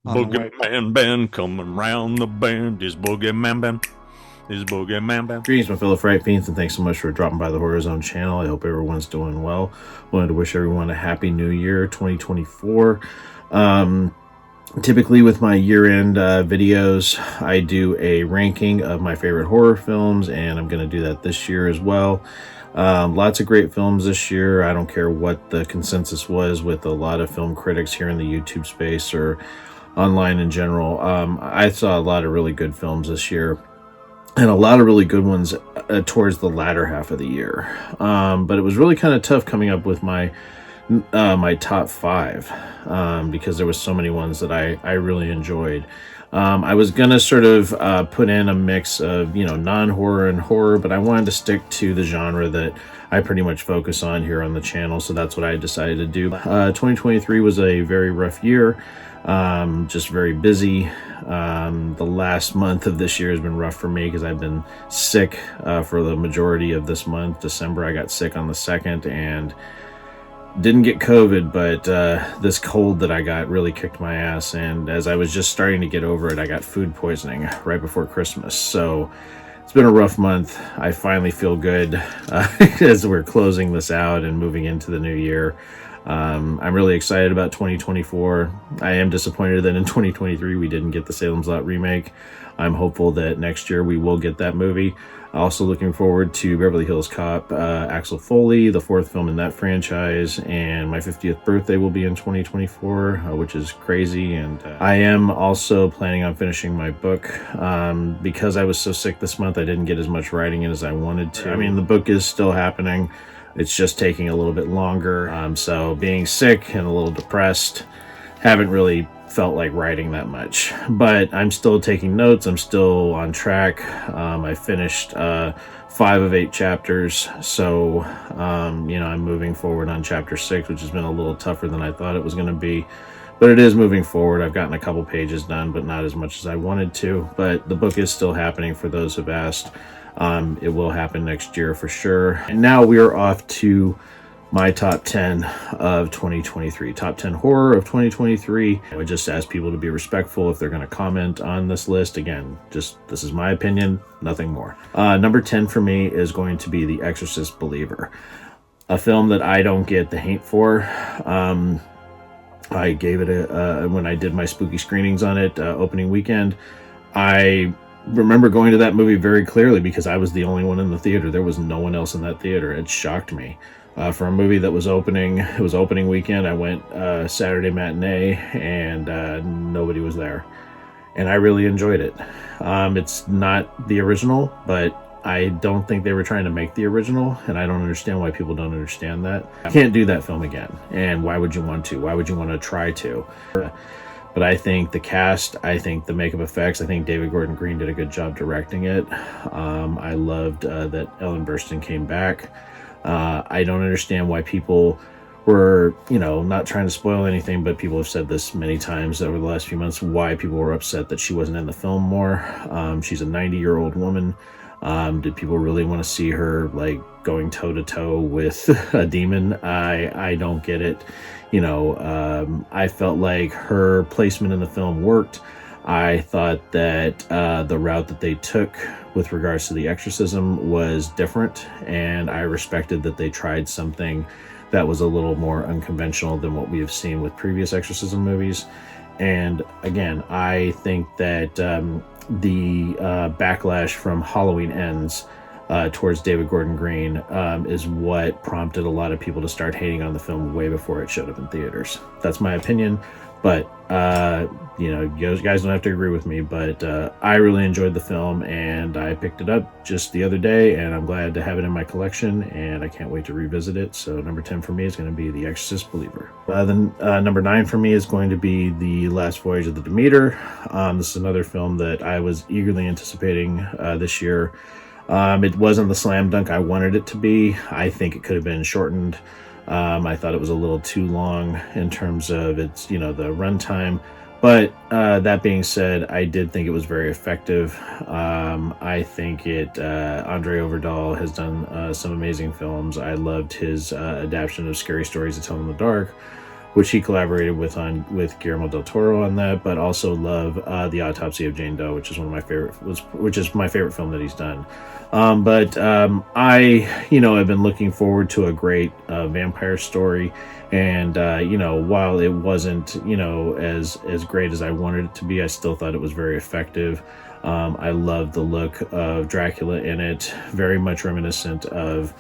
on the way. BoogeyMan Ben coming round the bend. Is BoogeyMan Ben? Is BoogeyMan Ben? Greetings, my fellow fright fiends, and thanks so much for dropping by the Horror Zone channel. I hope everyone's doing well. Wanted to wish everyone a happy new year, 2024. Typically with my year-end videos, I do a ranking of my favorite horror films, and I'm going to do that this year as well. Lots of great films this year. I don't care what the consensus was with a lot of film critics here in the YouTube space or online in general. I saw a lot of really good films this year, and a lot of really good ones towards the latter half of the year. But it was really kind of tough coming up with my top five because there was so many ones that I really enjoyed. I was gonna sort of put in a mix of non-horror and horror, but I wanted to stick to the genre that I pretty much focus on here on the channel, so that's what I decided to do. 2023 was a very rough year, just very busy. The last month of this year has been rough for me because I've been sick for the majority of this month. December, I got sick on the 2nd and didn't get COVID, but this cold that I got really kicked my ass, and as I was just starting to get over it, I got food poisoning right before Christmas. So it's been a rough month. I finally feel good as we're closing this out and moving into the new year. I'm really excited about 2024. I am disappointed that in 2023 we didn't get the Salem's Lot remake. I'm hopeful that next year we will get that movie. Also looking forward to Beverly Hills Cop, Axel Foley, the 4th film in that franchise, and my 50th birthday will be in 2024, which is crazy. And I am also planning on finishing my book. Because I was so sick this month, I didn't get as much writing in as I wanted to. I mean, the book is still happening. It's just taking a little bit longer. So being sick and a little depressed, haven't really felt like writing that much, but I'm still taking notes. I'm still on track. I finished 5 of 8 chapters, so I'm moving forward on chapter 6, which has been a little tougher than I thought it was going to be, but it is moving forward. I've gotten a couple pages done, but not as much as I wanted to. But the book is still happening for those who've asked. It will happen next year for sure. And now we are off to my top 10 of 2023. Top 10 horror of 2023. I would just ask people to be respectful if they're going to comment on this list. Again, just this is my opinion, nothing more. Number 10 for me is going to be The Exorcist Believer, a film that I don't get the hate for. I gave it when I did my spooky screenings on it opening weekend. I remember going to that movie very clearly because I was the only one in the theater. There was no one else in that theater. It shocked me. For a movie that was opening, it was opening weekend. I went Saturday matinee, and nobody was there, and I really enjoyed it. It's not the original, but I don't think they were trying to make the original, and I don't understand why people don't understand that. You can't do that film again, and why would you want to? Why would you want to try to? But I think the cast, I think the makeup effects, I think David Gordon Green did a good job directing it. I loved that Ellen Burstyn came back. I don't understand why people were, not trying to spoil anything, but people have said this many times over the last few months, why people were upset that she wasn't in the film more. She's a 90-year-old woman. Did people really want to see her like going toe-to-toe with a demon? I don't get it. I felt like her placement in the film worked. I thought that the route that they took with regards to the exorcism was different, and I respected that they tried something that was a little more unconventional than what we have seen with previous exorcism movies. And again, I think that the backlash from Halloween Ends towards David Gordon Green is what prompted a lot of people to start hating on the film way before it showed up in theaters. That's my opinion. But, you guys don't have to agree with me, but I really enjoyed the film, and I picked it up just the other day, and I'm glad to have it in my collection, and I can't wait to revisit it. So number 10 for me is going to be The Exorcist Believer. Then number 9 for me is going to be The Last Voyage of the Demeter. This is another film that I was eagerly anticipating this year. It wasn't the slam dunk I wanted it to be. I think it could have been shortened. I thought it was a little too long in terms of its, the runtime. But that being said, I did think it was very effective. I think Andre Overdahl has done some amazing films. I loved his adaptation of Scary Stories to Tell in the Dark. which he collaborated with Guillermo del Toro on that, but also love The Autopsy of Jane Doe, which is my favorite film that he's done. I have been looking forward to a great vampire story, and while it wasn't as great as I wanted it to be, I still thought it was very effective. I love the look of Dracula in it, very much reminiscent of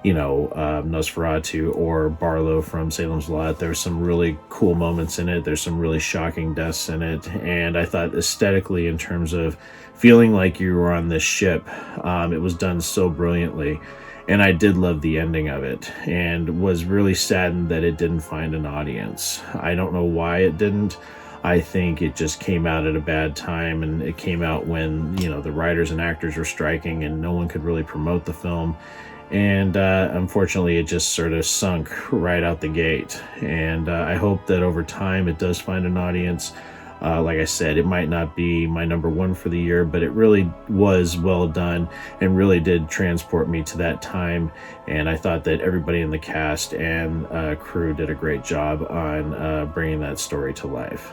Nosferatu or Barlow from Salem's Lot. There's some really cool moments in it. There's some really shocking deaths in it. And I thought aesthetically, in terms of feeling like you were on this ship, it was done so brilliantly. And I did love the ending of it, and was really saddened that it didn't find an audience. I don't know why it didn't. I think it just came out at a bad time, and it came out when, the writers and actors were striking and no one could really promote the film. And unfortunately, it just sort of sunk right out the gate. And I hope that over time it does find an audience. Like I said, it might not be my number one for the year, but it really was well done and really did transport me to that time. And I thought that everybody in the cast and crew did a great job on bringing that story to life.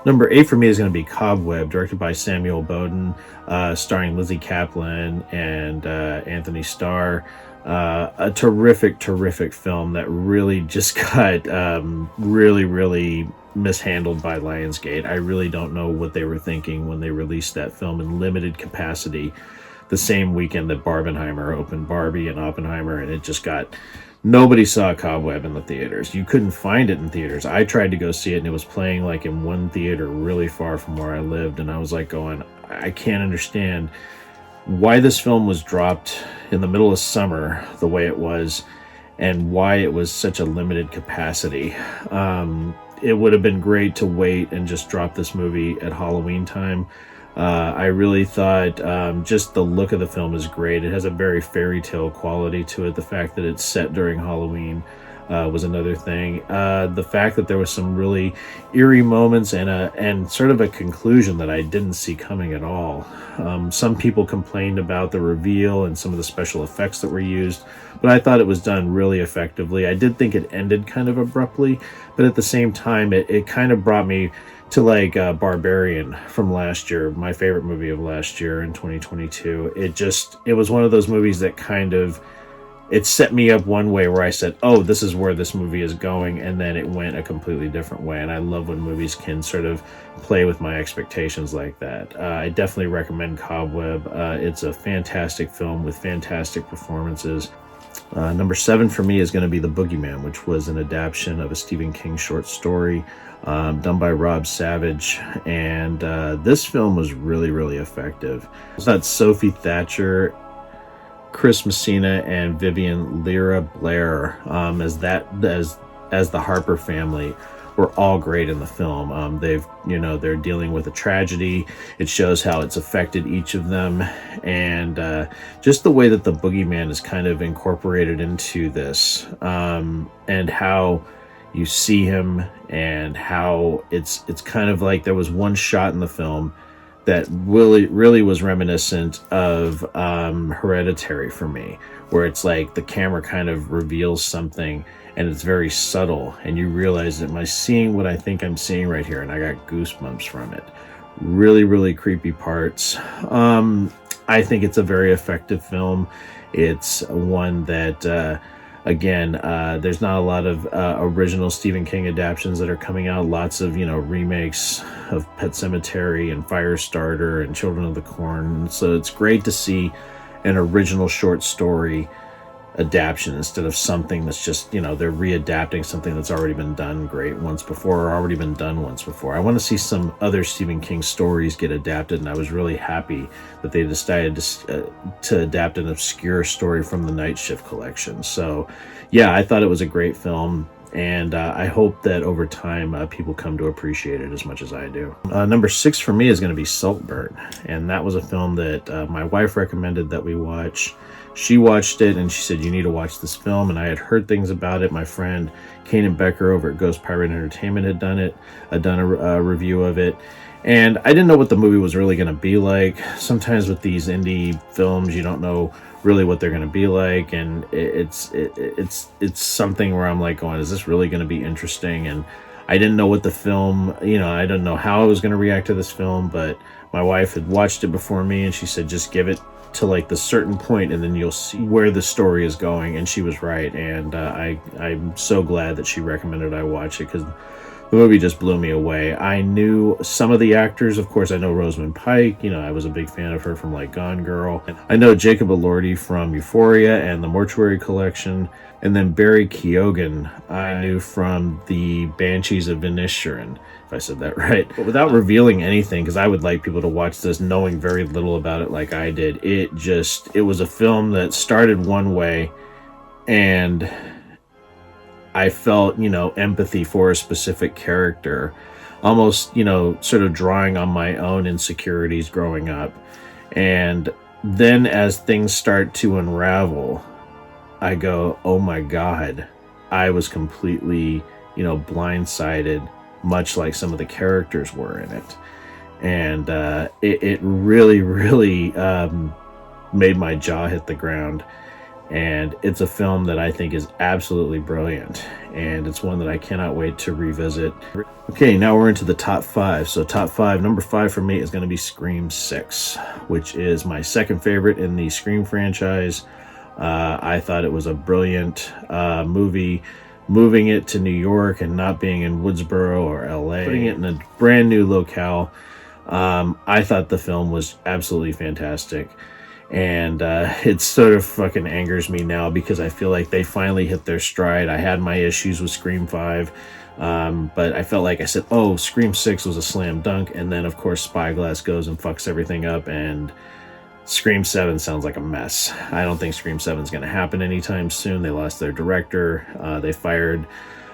Number 8 for me is going to be Cobweb, directed by Samuel Bowden, starring Lizzie Kaplan and Anthony Starr. A terrific film that really just got really mishandled by Lionsgate. I really don't know what they were thinking when they released that film in limited capacity the same weekend that Barbenheimer opened Barbie and Oppenheimer, and it just got... Nobody saw Cobweb in the theaters. You couldn't find it in theaters. I tried to go see it, and it was playing like in one theater really far from where I lived, and I was like going, I can't understand why this film was dropped in the middle of summer the way it was, and why it was such a limited capacity. It would have been great to wait and just drop this movie at Halloween time. I really thought just the look of the film is great. It has a very fairy tale quality to it. The fact that it's set during Halloween was another thing. The fact that there was some really eerie moments and sort of a conclusion that I didn't see coming at all. Some people complained about the reveal and some of the special effects that were used, but I thought it was done really effectively. I did think it ended kind of abruptly, but at the same time, it kind of brought me to like Barbarian from last year, my favorite movie of last year in 2022. It was one of those movies that kind of, it set me up one way where I said, oh, this is where this movie is going, and then it went a completely different way. And I love when movies can sort of play with my expectations like that. I definitely recommend Cobweb. It's a fantastic film with fantastic performances. Number 7 for me is going to be The Boogeyman, which was an adaptation of a Stephen King short story done by Rob Savage, and this film was really effective. It's got Sophie Thatcher, Chris Messina, and Vivian Lyra Blair as the Harper family were all great in the film. They're dealing with a tragedy. It shows how it's affected each of them, and just the way that the boogeyman is kind of incorporated into this, and how you see him, and how it's kind of like there was one shot in the film that really was reminiscent of Hereditary for me, where it's like the camera kind of reveals something and it's very subtle, and you realize, am I seeing what I think I'm seeing right here? And I got goosebumps from it. Really creepy parts. I think it's a very effective film. It's one that again, there's not a lot of original Stephen King adaptations that are coming out. Lots of remakes of Pet Sematary and Firestarter and Children of the Corn. So it's great to see an original short story adaptation instead of something that's just, they're readapting something that's already been done once before. I want to see some other Stephen King stories get adapted, and I was really happy that they decided to adapt an obscure story from the Night Shift collection. So yeah, I thought it was a great film, and I hope that over time people come to appreciate it as much as I do. Number 6 for me is going to be Saltburn, and that was a film that my wife recommended that we watch. She watched it and she said, you need to watch this film, and I had heard things about it. My friend Kanan Becker over at Ghost Pirate Entertainment had done a review of it, And I didn't know what the movie was really going to be like. Sometimes with these indie films, you don't know really what they're going to be like, and it's something where I'm like going, is this really going to be interesting? And I didn't know what the film, I didn't know how I was going to react to this film, but my wife had watched it before me, and she said, just give it to like the certain point, and then you'll see where the story is going. And she was right, and I'm so glad that she recommended I watch it, because the movie just blew me away. I knew some of the actors. Of course, I know Rosamund Pike. I was a big fan of her from like Gone Girl. I know Jacob Elordi from Euphoria and the Mortuary Collection. And then Barry Keoghan I knew from the Banshees of Inisherin, if I said that right. But without revealing anything, because I would like people to watch this knowing very little about it like I did, it was a film that started one way, and I felt, empathy for a specific character, almost, sort of drawing on my own insecurities growing up. And then as things start to unravel, I go, oh my God, I was completely, blindsided, much like some of the characters were in it. And it really, really made my jaw hit the ground. And it's a film that I think is absolutely brilliant, and it's one that I cannot wait to revisit. Okay, now we're into the top 5. So top 5, number 5 for me is going to be Scream 6, which is my second favorite in the Scream franchise. I thought it was a brilliant movie. Moving it to New York and not being in Woodsboro or LA, putting it in a brand new locale. I thought the film was absolutely fantastic. And it sort of fucking angers me now, because I feel like they finally hit their stride. I had my issues with Scream 5, but I felt like I said, oh, Scream 6 was a slam dunk. And then, of course, Spyglass goes and fucks everything up, and Scream 7 sounds like a mess. I don't think Scream 7 is going to happen anytime soon. They lost their director. They fired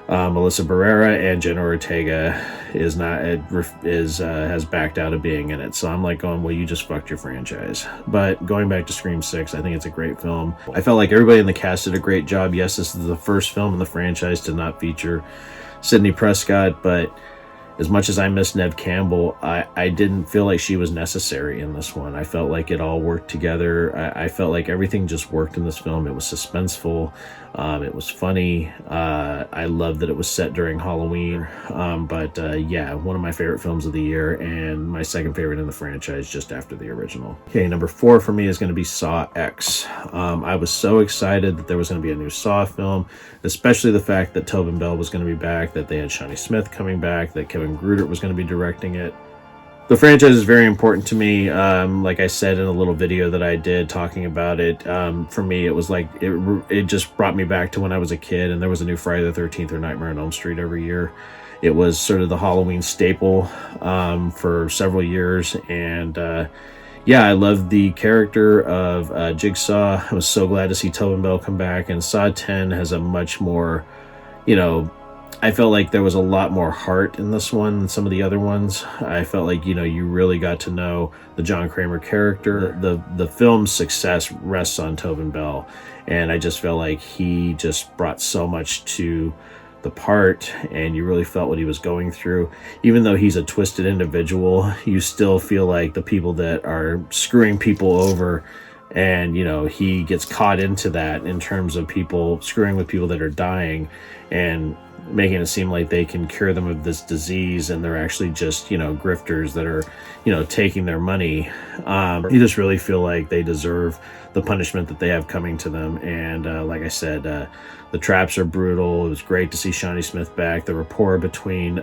Melissa Barrera, and Jenna Ortega has backed out of being in it. So I'm like going, well, you just fucked your franchise. But going back to Scream 6, I think it's a great film. I felt like everybody in the cast did a great job. Yes, this is the first film in the franchise to not feature Sidney Prescott, but as much as I miss Neve Campbell, I didn't feel like she was necessary in this one. I felt like it all worked together. I felt like everything just worked in this film. It was suspenseful. It was funny. I loved that it was set during Halloween. Yeah, one of my favorite films of the year, and my second favorite in the franchise, just after the original. Okay, number 4 for me is going to be Saw X. I was so excited that there was going to be a new Saw film, especially the fact that Tobin Bell was going to be back, that they had Shawnee Smith coming back, that Kevin Grudert was going to be directing it. The franchise is very important to me. Like I said in a little video that I did talking about it, for me, it was like, it just brought me back to when I was a kid, and there was a new Friday the 13th or Nightmare on Elm Street every year. It was sort of the Halloween staple for several years. And yeah, I loved the character of Jigsaw. I was so glad to see Tobin Bell come back. And Saw 10 has a much more, I felt like there was a lot more heart in this one than some of the other ones. I felt like, you really got to know the John Kramer character. The film's success rests on Tobin Bell, and I just felt like he just brought so much to the part, and you really felt what he was going through. Even though he's a twisted individual, you still feel like the people that are screwing people over, and he gets caught into that in terms of people screwing with people that are dying and making it seem like they can cure them of this disease, and they're actually just grifters that are taking their money. You just really feel like they deserve the punishment that they have coming to them. And like I said, the traps are brutal. It was great to see Shawnee Smith back. The rapport between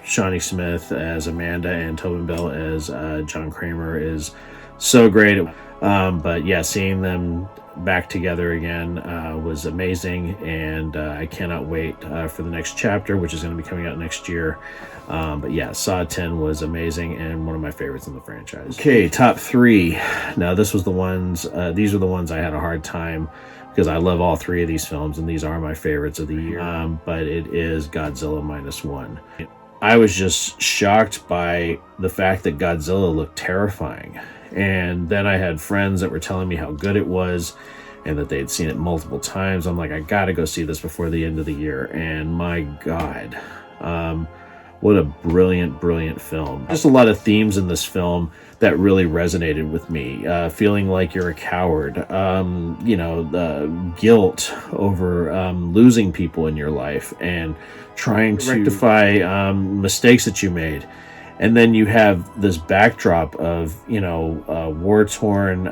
Shawnee Smith as Amanda and Tobin Bell as John Kramer is so great. But yeah, seeing them back together again was amazing, and I cannot wait for the next chapter, which is going to be coming out next year. But yeah, Saw 10 was amazing and one of my favorites in the franchise. Okay, top 3. Now these are the ones I had a hard time, because I love all 3 of these films, and these are my favorites of the year. But it is Godzilla Minus One. I was just shocked by the fact that Godzilla looked terrifying. And then I had friends that were telling me how good it was and that they had seen it multiple times. I'm like, I gotta go see this before the end of the year. And my God, What a brilliant, brilliant film. Just a lot of themes in this film that really resonated with me. Feeling like you're a coward, guilt over losing people in your life and trying to rectify mistakes that you made. And then you have this backdrop of, war-torn,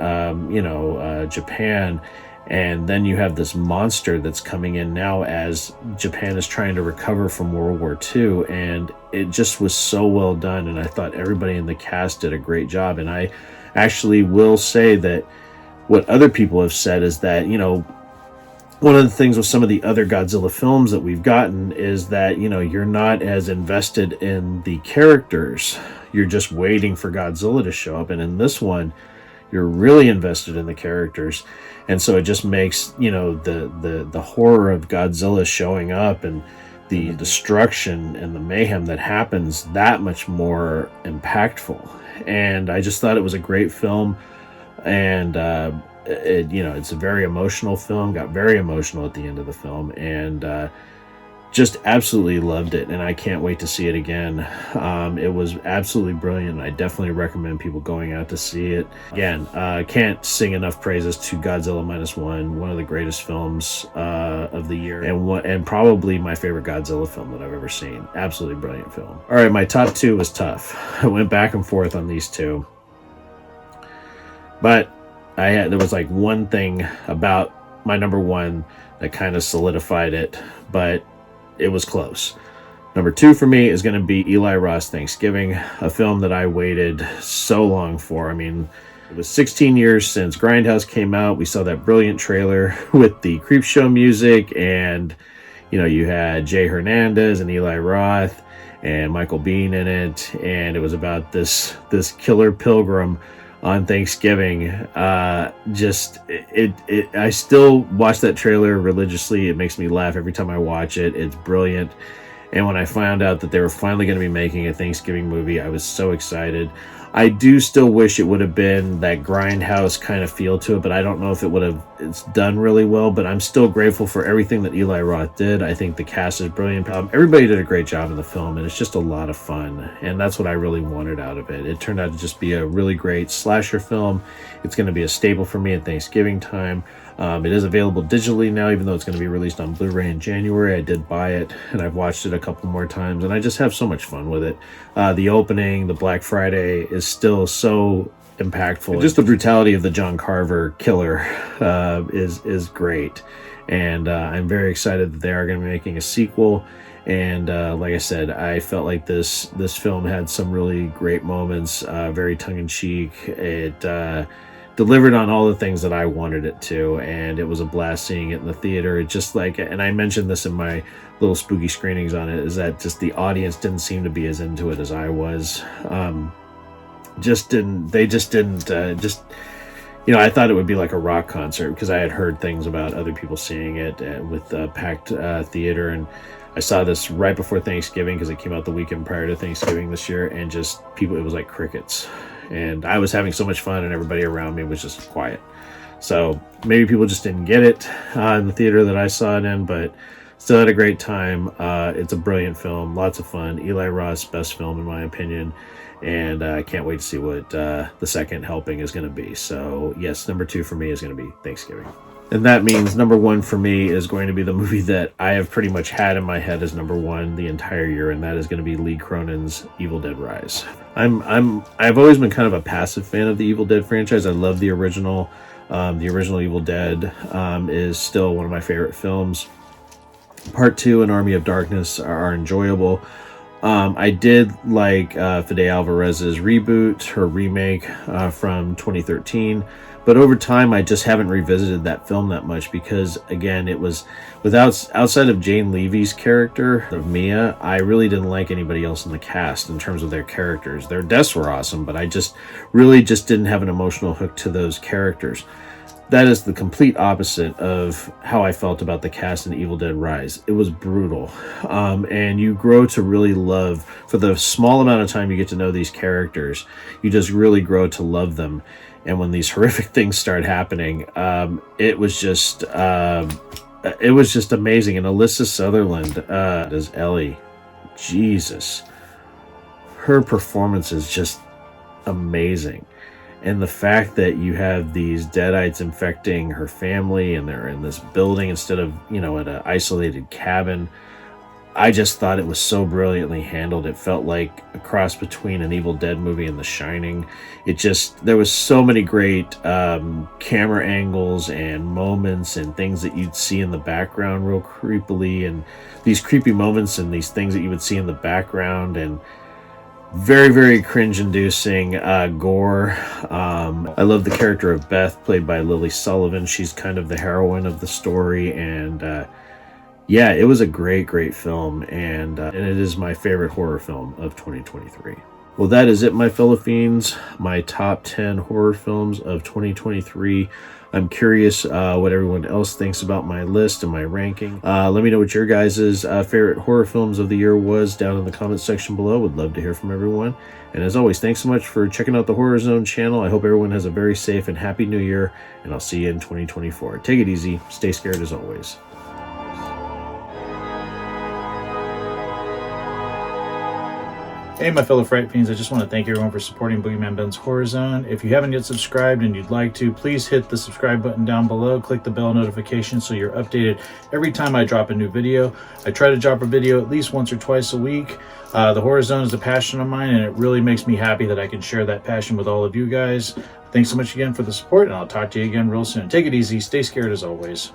Japan. And then you have this monster that's coming in now as Japan is trying to recover from World War II. And it just was so well done. And I thought everybody in the cast did a great job. And I actually will say that what other people have said is that, one of the things with some of the other Godzilla films that we've gotten is that, you're not as invested in the characters. You're just waiting for Godzilla to show up. And in this one, you're really invested in the characters. And so it just makes, the horror of Godzilla showing up and the destruction and the mayhem that happens that much more impactful. And I just thought it was a great film. And, it's a very emotional film, got very emotional at the end of the film, and just absolutely loved it. And I can't wait to see it again. It was absolutely brilliant. I definitely recommend people going out to see it. Again, can't sing enough praises to Godzilla Minus One, one of the greatest films of the year, and probably my favorite Godzilla film that I've ever seen. Absolutely brilliant film. All right, my top two was tough. I went back and forth on these two, but there was like one thing about my number one that kind of solidified it, but it was close. Number two for me is going to be Eli Roth's Thanksgiving, a film that I waited so long for. I mean, it was 16 years since Grindhouse came out. We saw that brilliant trailer with the Creepshow music, and you had Jay Hernandez and Eli Roth and Michael Biehn in it, and it was about this killer pilgrim on Thanksgiving. I still watch that trailer religiously. It makes me laugh every time I watch it. It's brilliant. And when I found out that they were finally going to be making a Thanksgiving movie, I was so excited. I do still wish it would have been that Grindhouse kind of feel to it, but I don't know if it's done really well. But I'm still grateful for everything that Eli Roth did. I think the cast is brilliant. Everybody did a great job in the film, and it's just a lot of fun. And that's what I really wanted out of it. It turned out to just be a really great slasher film. It's going to be a staple for me at Thanksgiving time. It is available digitally now, even though it's going to be released on Blu-ray in January. I did buy it, and I've watched it a couple more times, and I just have so much fun with it. The opening, the Black Friday, is still so impactful. And just the brutality of the John Carver killer is great, and I'm very excited that they are going to be making a sequel. And like I said, I felt like this film had some really great moments, very tongue-in-cheek. It delivered on all the things that I wanted it to, and it was a blast seeing it in the theater. It just and I mentioned this in my little spooky screenings on it, is that just the audience didn't seem to be as into it as I was. I thought it would be like a rock concert, because I had heard things about other people seeing it with packed theater, and I saw this right before Thanksgiving because it came out the weekend prior to Thanksgiving this year, and just people, it was like crickets. And I was having so much fun, and everybody around me was just quiet. So maybe people just didn't get it in the theater that I saw it in, but still had a great time. It's a brilliant film, lots of fun. Eli Roth's best film, in my opinion. And I can't wait to see what the second helping is going to be. So yes, number two for me is going to be Thanksgiving. And that means number one for me is going to be the movie that I have pretty much had in my head as number one the entire year, and that is going to be Lee Cronin's Evil Dead Rise. I've always been kind of a passive fan of the Evil Dead franchise. I love the original. The original Evil Dead is still one of my favorite films. Part 2 and Army of Darkness are enjoyable. I did like Fede Alvarez's reboot or remake from 2013, but over time I just haven't revisited that film that much because, again, it was outside of Jane Levy's character of Mia, I really didn't like anybody else in the cast in terms of their characters. Their deaths were awesome, but I just didn't have an emotional hook to those characters. That is the complete opposite of how I felt about the cast in Evil Dead Rise. It was brutal. And you grow to really love, for the small amount of time you get to know these characters, you just really grow to love them. And when these horrific things start happening, it was just amazing. And Alyssa Sutherland as Ellie. Jesus. her performance is just amazing. And the fact that you have these deadites infecting her family and they're in this building instead of, you know, at an isolated cabin, I just thought it was so brilliantly handled. It felt like a cross between an Evil Dead movie and The Shining. There was so many great camera angles and moments and things that you'd see in the background real creepily, and these creepy moments and these things that you would see in the background, and very, very cringe-inducing gore. I love the character of Beth, played by Lily Sullivan. She's kind of the heroine of the story, and yeah, it was a great, great film, and it is my favorite horror film of 2023. Well, that is it, my fellow fiends. My top 10 horror films of 2023. I'm curious what everyone else thinks about my list and my ranking. Let me know what your guys' favorite horror films of the year was down in the comments section below. Would love to hear from everyone. And as always, thanks so much for checking out the Horror Zone channel. I hope everyone has a very safe and happy new year, and I'll see you in 2024. Take it easy. Stay scared as always. Hey, my fellow Fright Fiends, I just want to thank everyone for supporting BoogeyMan Ben's Horror Zone. If you haven't yet subscribed and you'd like to, please hit the subscribe button down below. Click the bell notification so you're updated every time I drop a new video. I try to drop a video at least once or twice a week. The Horror Zone is a passion of mine, and it really makes me happy that I can share that passion with all of you guys. Thanks so much again for the support, and I'll talk to you again real soon. Take it easy. Stay scared as always.